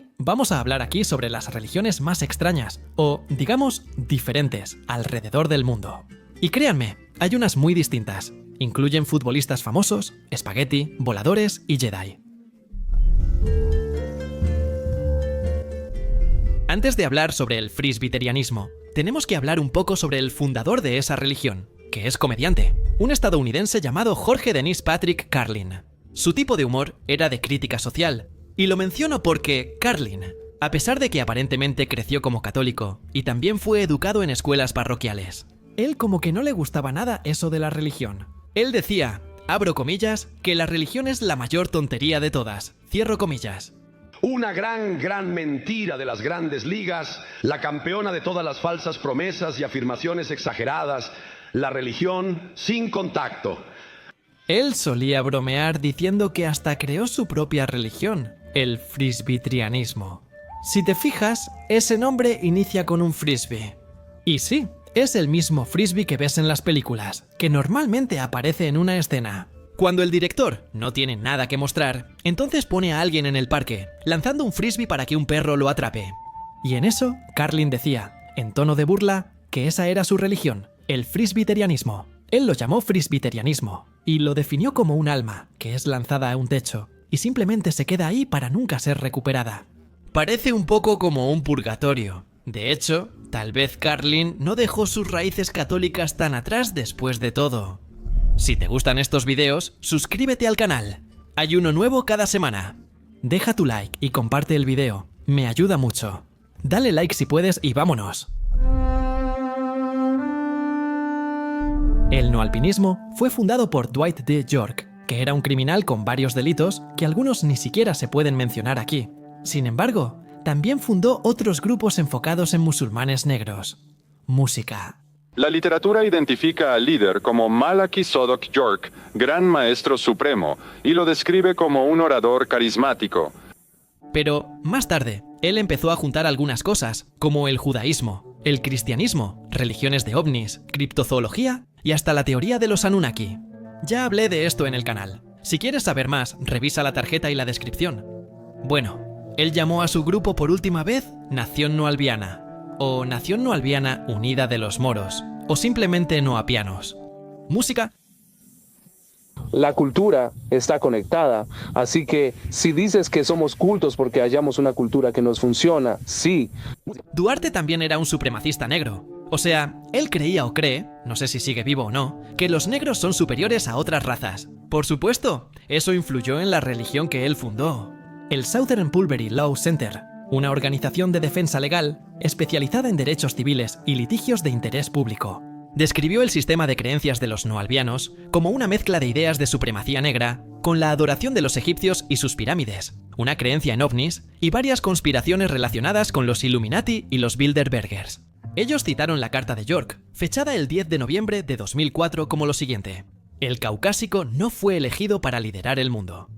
Hoy vamos a hablar aquí sobre las religiones más extrañas, o digamos, diferentes, alrededor del mundo. Y créanme, hay unas muy distintas. Incluyen futbolistas famosos, espagueti, voladores y Jedi. Antes de hablar sobre el presbiterianismo, tenemos que hablar un poco sobre el fundador de esa religión, que es comediante, un estadounidense llamado Jorge Dennis Patrick Carlin. Su tipo de humor era de crítica social, y lo menciono porque Carlin, a pesar de que aparentemente creció como católico, y también fue educado en escuelas parroquiales, él como que no le gustaba nada eso de la religión. Él decía, abro comillas, que la religión es la mayor tontería de todas, cierro comillas. Una gran mentira de las grandes ligas, la campeona de todas las falsas promesas y afirmaciones exageradas, la religión sin contacto. Él solía bromear diciendo que hasta creó su propia religión, el presbiterianismo. Si te fijas, ese nombre inicia con un frisbee. Y sí, es el mismo frisbee que ves en las películas, que normalmente aparece en una escena. Cuando el director no tiene nada que mostrar, entonces pone a alguien en el parque, lanzando un frisbee para que un perro lo atrape. Y en eso, Carlin decía, en tono de burla, que esa era su religión, el presbiterianismo. Él lo llamó presbiterianismo, y lo definió como un alma, que es lanzada a un techo, y simplemente se queda ahí para nunca ser recuperada. Parece un poco como un purgatorio. De hecho, tal vez Carlin no dejó sus raíces católicas tan atrás después de todo. Si te gustan estos videos, suscríbete al canal. Hay uno nuevo cada semana. Deja tu like y comparte el video. Me ayuda mucho. Dale like si puedes y vámonos. El noalpinismo fue fundado por Dwight D. York, que era un criminal con varios delitos que algunos ni siquiera se pueden mencionar aquí. Sin embargo, también fundó otros grupos enfocados en musulmanes negros. Música. La literatura identifica al líder como Malachi Sodok York, gran maestro supremo, y lo describe como un orador carismático. Pero, más tarde, él empezó a juntar algunas cosas, como el judaísmo, el cristianismo, religiones de ovnis, criptozoología y hasta la teoría de los Anunnaki. Ya hablé de esto en el canal. Si quieres saber más, revisa la tarjeta y la descripción. Bueno, él llamó a su grupo por última vez Nación Noalbiana, o Nación Noalbiana Unida de los Moros, o simplemente Noapianos. Música. La cultura está conectada, así que si dices que somos cultos porque hallamos una cultura que nos funciona, sí. Duarte también era un supremacista negro. O sea, él creía o cree, no sé si sigue vivo o no, que los negros son superiores a otras razas. Por supuesto, eso influyó en la religión que él fundó. El Southern Poverty Law Center, una organización de defensa legal especializada en derechos civiles y litigios de interés público, describió el sistema de creencias de los noalbianos como una mezcla de ideas de supremacía negra con la adoración de los egipcios y sus pirámides, una creencia en ovnis y varias conspiraciones relacionadas con los Illuminati y los Bilderbergers. Ellos citaron la carta de York, fechada el 10 de noviembre de 2004 como lo siguiente: el caucásico no fue elegido para liderar el mundo.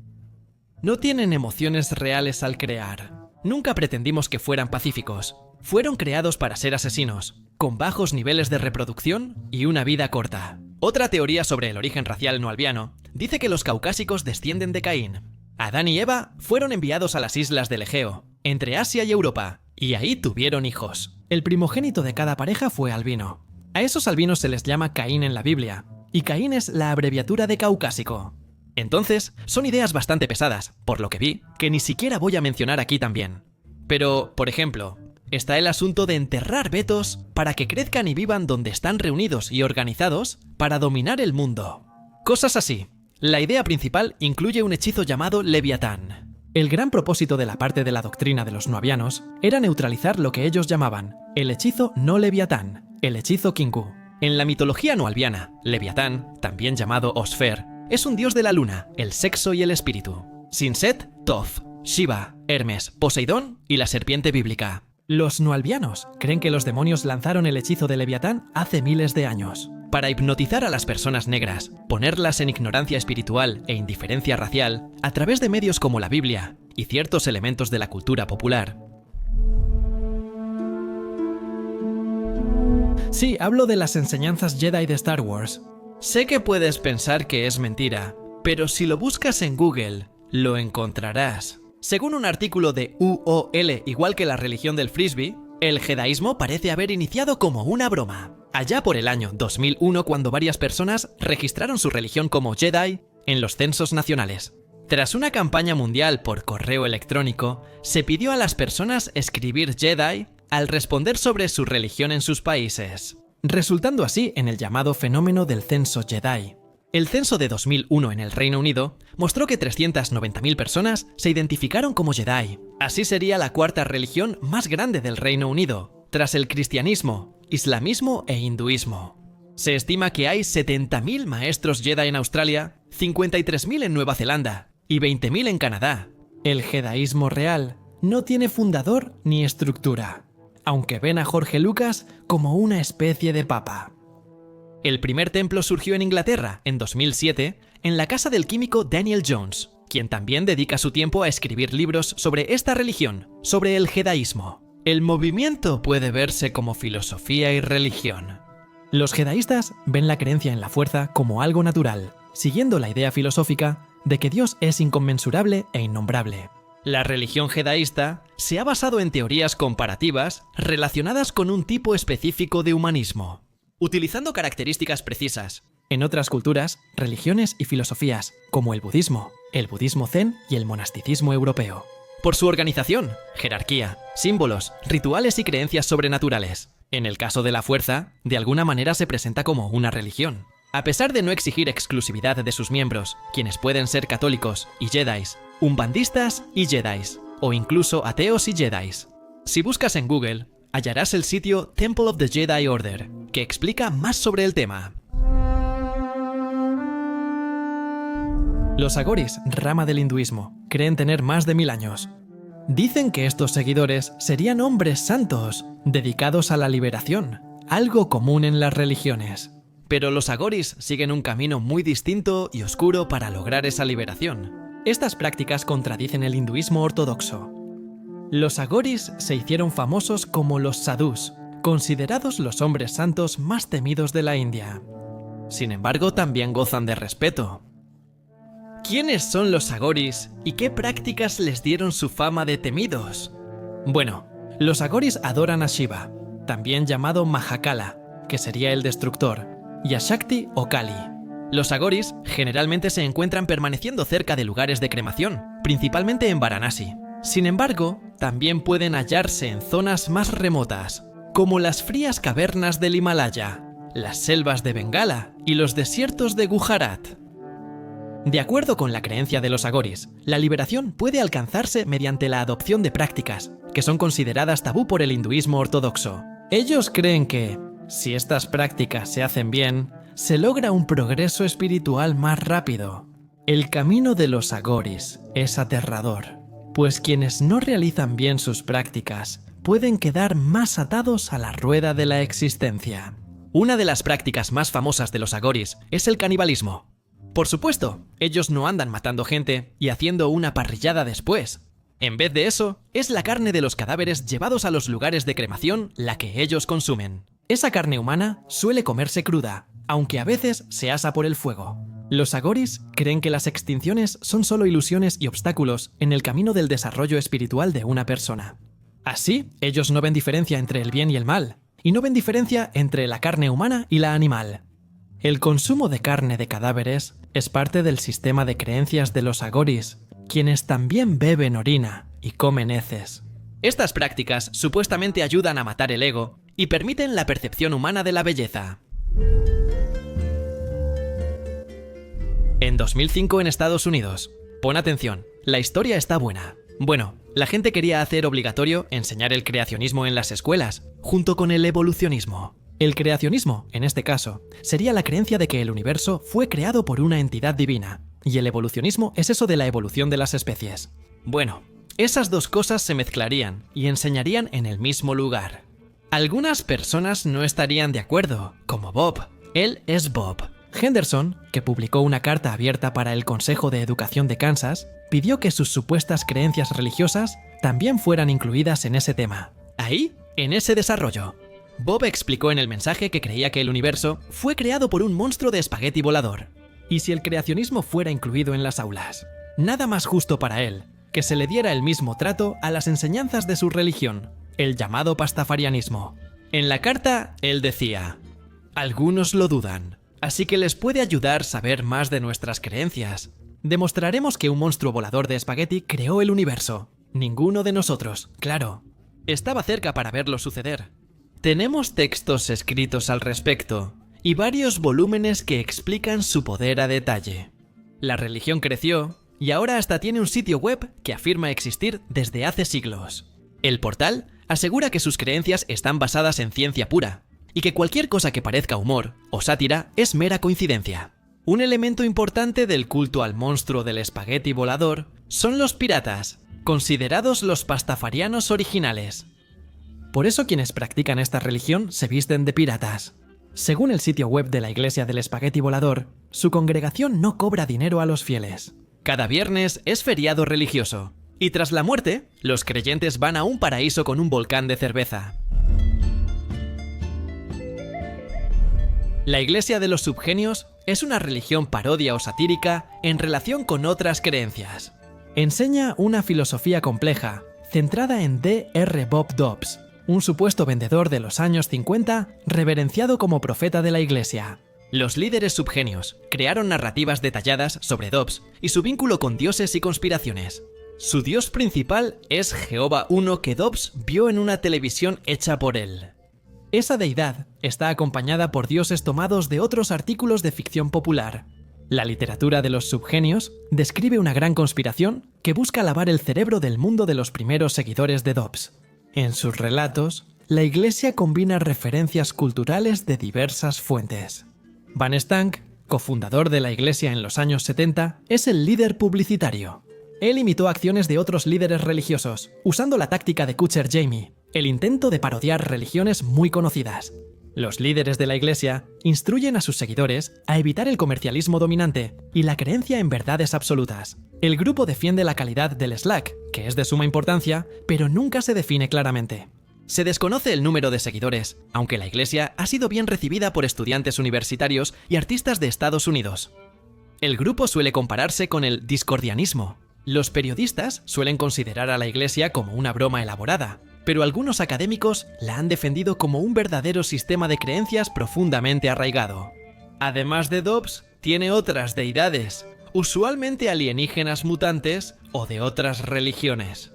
No tienen emociones reales al crear. Nunca pretendimos que fueran pacíficos. Fueron creados para ser asesinos, con bajos niveles de reproducción y una vida corta. Otra teoría sobre el origen racial noalbiano dice que los caucásicos descienden de Caín. Adán y Eva fueron enviados a las islas del Egeo, entre Asia y Europa, y ahí tuvieron hijos. El primogénito de cada pareja fue albino. A esos albinos se les llama Caín en la Biblia, y Caín es la abreviatura de caucásico. Entonces, son ideas bastante pesadas, por lo que vi, que ni siquiera voy a mencionar aquí también. Pero, por ejemplo, está el asunto de enterrar vetos para que crezcan y vivan donde están reunidos y organizados para dominar el mundo. Cosas así. La idea principal incluye un hechizo llamado Leviatán. El gran propósito de la parte de la doctrina de los noabianos era neutralizar lo que ellos llamaban el hechizo no Leviatán, el hechizo Kingu. En la mitología noalbiana, Leviatán, también llamado Osfer, es un dios de la luna, el sexo y el espíritu. Sin Set, Thoth, Shiva, Hermes, Poseidón y la serpiente bíblica. Los noalbianos creen que los demonios lanzaron el hechizo de Leviatán hace miles de años, para hipnotizar a las personas negras, ponerlas en ignorancia espiritual e indiferencia racial a través de medios como la Biblia y ciertos elementos de la cultura popular. Sí, hablo de las enseñanzas Jedi de Star Wars. Sé que puedes pensar que es mentira, pero si lo buscas en Google, lo encontrarás. Según un artículo de UOL, igual que la religión del frisbee, el jedaísmo parece haber iniciado como una broma. Allá por el año 2001, cuando varias personas registraron su religión como Jedi en los censos nacionales. Tras una campaña mundial por correo electrónico, se pidió a las personas escribir Jedi al responder sobre su religión en sus países, resultando así en el llamado fenómeno del censo Jedi. El censo de 2001 en el Reino Unido mostró que 390.000 personas se identificaron como Jedi. Así sería la cuarta religión más grande del Reino Unido, tras el cristianismo, islamismo e hinduismo. Se estima que hay 70.000 maestros Jedi en Australia, 53.000 en Nueva Zelanda y 20.000 en Canadá. El jedaísmo real no tiene fundador ni estructura, aunque ven a Jorge Lucas como una especie de papa. El primer templo surgió en Inglaterra, en 2007, en la casa del químico Daniel Jones, quien también dedica su tiempo a escribir libros sobre esta religión, sobre el jedaísmo. El movimiento puede verse como filosofía y religión. Los jedaístas ven la creencia en la fuerza como algo natural, siguiendo la idea filosófica de que Dios es inconmensurable e innombrable. La religión jedaísta se ha basado en teorías comparativas relacionadas con un tipo específico de humanismo, utilizando características precisas. En otras culturas, religiones y filosofías, como el budismo zen y el monasticismo europeo. Por su organización, jerarquía, símbolos, rituales y creencias sobrenaturales. En el caso de la fuerza, de alguna manera se presenta como una religión. A pesar de no exigir exclusividad de sus miembros, quienes pueden ser católicos y jedis, umbandistas y jedis, o incluso ateos y jedis. Si buscas en Google, hallarás el sitio Temple of the Jedi Order, que explica más sobre el tema. Los agoris, rama del hinduismo, creen tener más de 1000 años. Dicen que estos seguidores serían hombres santos, dedicados a la liberación, algo común en las religiones. Pero los agoris siguen un camino muy distinto y oscuro para lograr esa liberación. Estas prácticas contradicen el hinduismo ortodoxo. Los agoris se hicieron famosos como los sadhus, considerados los hombres santos más temidos de la India. Sin embargo, también gozan de respeto. ¿Quiénes son los agoris y qué prácticas les dieron su fama de temidos? Bueno, los agoris adoran a Shiva, también llamado Mahakala, que sería el destructor, y a Shakti o Kali. Los agoris generalmente se encuentran permaneciendo cerca de lugares de cremación, principalmente en Varanasi. Sin embargo, también pueden hallarse en zonas más remotas, como las frías cavernas del Himalaya, las selvas de Bengala y los desiertos de Gujarat. De acuerdo con la creencia de los agoris, la liberación puede alcanzarse mediante la adopción de prácticas, que son consideradas tabú por el hinduismo ortodoxo. Ellos creen que, si estas prácticas se hacen bien, se logra un progreso espiritual más rápido. El camino de los agoris es aterrador, pues quienes no realizan bien sus prácticas pueden quedar más atados a la rueda de la existencia. Una de las prácticas más famosas de los agoris es el canibalismo. Por supuesto, ellos no andan matando gente y haciendo una parrillada después. En vez de eso, es la carne de los cadáveres llevados a los lugares de cremación la que ellos consumen. Esa carne humana suele comerse cruda, aunque a veces se asa por el fuego. Los agoris creen que las extinciones son solo ilusiones y obstáculos en el camino del desarrollo espiritual de una persona. Así, ellos no ven diferencia entre el bien y el mal, y no ven diferencia entre la carne humana y la animal. El consumo de carne de cadáveres es parte del sistema de creencias de los agoris, quienes también beben orina y comen heces. Estas prácticas supuestamente ayudan a matar el ego y permiten la percepción humana de la belleza. En 2005 en Estados Unidos. Pon atención, la historia está buena. Bueno, la gente quería hacer obligatorio enseñar el creacionismo en las escuelas, junto con el evolucionismo. El creacionismo, en este caso, sería la creencia de que el universo fue creado por una entidad divina, y el evolucionismo es eso de la evolución de las especies. Bueno, esas dos cosas se mezclarían y enseñarían en el mismo lugar. Algunas personas no estarían de acuerdo, como Bob. Él es Bob. Henderson, que publicó una carta abierta para el Consejo de Educación de Kansas, pidió que sus supuestas creencias religiosas también fueran incluidas en ese tema. Ahí, en ese desarrollo. Bob explicó en el mensaje que creía que el universo fue creado por un monstruo de espagueti volador. Y si el creacionismo fuera incluido en las aulas, nada más justo para él que se le diera el mismo trato a las enseñanzas de su religión, el llamado pastafarianismo. En la carta, él decía: algunos lo dudan, así que les puede ayudar saber más de nuestras creencias. Demostraremos que un monstruo volador de espagueti creó el universo. Ninguno de nosotros, claro. Estaba cerca para verlo suceder. Tenemos textos escritos al respecto y varios volúmenes que explican su poder a detalle. La religión creció y ahora hasta tiene un sitio web que afirma existir desde hace siglos. El portal asegura que sus creencias están basadas en ciencia pura y que cualquier cosa que parezca humor o sátira es mera coincidencia. Un elemento importante del culto al monstruo del espagueti volador son los piratas, considerados los pastafarianos originales. Por eso quienes practican esta religión se visten de piratas. Según el sitio web de la Iglesia del Espagueti Volador, su congregación no cobra dinero a los fieles. Cada viernes es feriado religioso, y tras la muerte, los creyentes van a un paraíso con un volcán de cerveza. La Iglesia de los Subgenios es una religión parodia o satírica en relación con otras creencias. Enseña una filosofía compleja, centrada en D.R. Bob Dobbs, un supuesto vendedor de los años 50 reverenciado como profeta de la Iglesia. Los líderes subgenios crearon narrativas detalladas sobre Dobbs y su vínculo con dioses y conspiraciones. Su dios principal es Jehová I, que Dobbs vio en una televisión hecha por él. Esa deidad está acompañada por dioses tomados de otros artículos de ficción popular. La literatura de los subgenios describe una gran conspiración que busca lavar el cerebro del mundo de los primeros seguidores de Dobbs. En sus relatos, la Iglesia combina referencias culturales de diversas fuentes. Van Stank, cofundador de la Iglesia en los años 70, es el líder publicitario. Él imitó acciones de otros líderes religiosos, usando la táctica de Kutcher Jamie, el intento de parodiar religiones muy conocidas. Los líderes de la Iglesia instruyen a sus seguidores a evitar el comercialismo dominante y la creencia en verdades absolutas. El grupo defiende la calidad del Slack, que es de suma importancia, pero nunca se define claramente. Se desconoce el número de seguidores, aunque la Iglesia ha sido bien recibida por estudiantes universitarios y artistas de Estados Unidos. El grupo suele compararse con el discordianismo. Los periodistas suelen considerar a la Iglesia como una broma elaborada, pero algunos académicos la han defendido como un verdadero sistema de creencias profundamente arraigado. Además de Dobbs, tiene otras deidades, usualmente alienígenas mutantes o de otras religiones.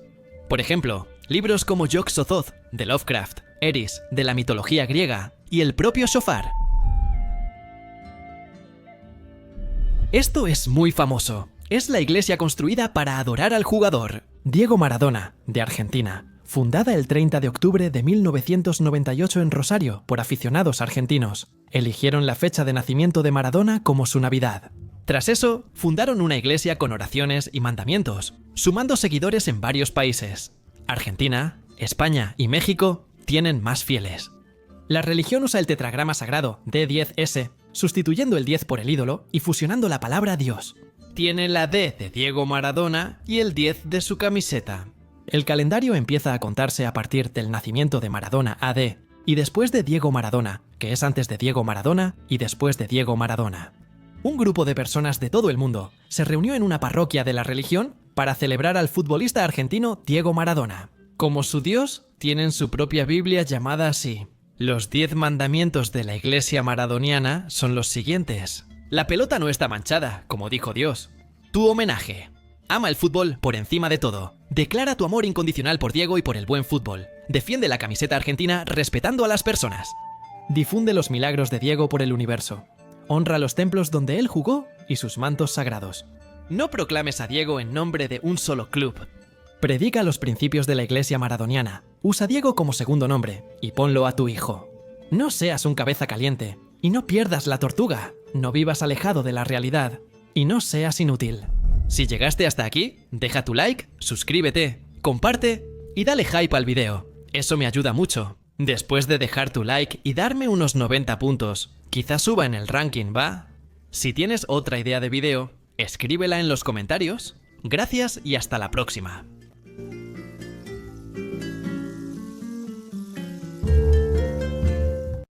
Por ejemplo, libros como Yog-Sothoth, de Lovecraft, Eris, de la mitología griega, y el propio Shofar. Esto es muy famoso. Es la iglesia construida para adorar al jugador. Diego Maradona, de Argentina. Fundada el 30 de octubre de 1998 en Rosario por aficionados argentinos. Eligieron la fecha de nacimiento de Maradona como su Navidad. Tras eso, fundaron una iglesia con oraciones y mandamientos, sumando seguidores en varios países. Argentina, España y México tienen más fieles. La religión usa el tetragrama sagrado D10S, sustituyendo el 10 por el ídolo y fusionando la palabra Dios. Tiene la D de Diego Maradona y el 10 de su camiseta. El calendario empieza a contarse a partir del nacimiento de Maradona AD y después de Diego Maradona, que es antes de Diego Maradona y después de Diego Maradona. Un grupo de personas de todo el mundo se reunió en una parroquia de la religión para celebrar al futbolista argentino Diego Maradona. Como su dios, tienen su propia Biblia llamada así. Los 10 mandamientos de la iglesia maradoniana son los siguientes. La pelota no está manchada, como dijo Dios. Tu homenaje. Ama el fútbol por encima de todo. Declara tu amor incondicional por Diego y por el buen fútbol. Defiende la camiseta argentina respetando a las personas. Difunde los milagros de Diego por el universo. Honra los templos donde él jugó y sus mantos sagrados. No proclames a Diego en nombre de un solo club. Predica los principios de la iglesia maradoniana. Usa a Diego como segundo nombre y ponlo a tu hijo. No seas un cabeza caliente y no pierdas la tortuga. No vivas alejado de la realidad y no seas inútil. Si llegaste hasta aquí, deja tu like, suscríbete, comparte y dale hype al video. Eso me ayuda mucho. Después de dejar tu like y darme unos 90 puntos, quizás suba en el ranking, ¿va? Si tienes otra idea de video, escríbela en los comentarios. Gracias y hasta la próxima.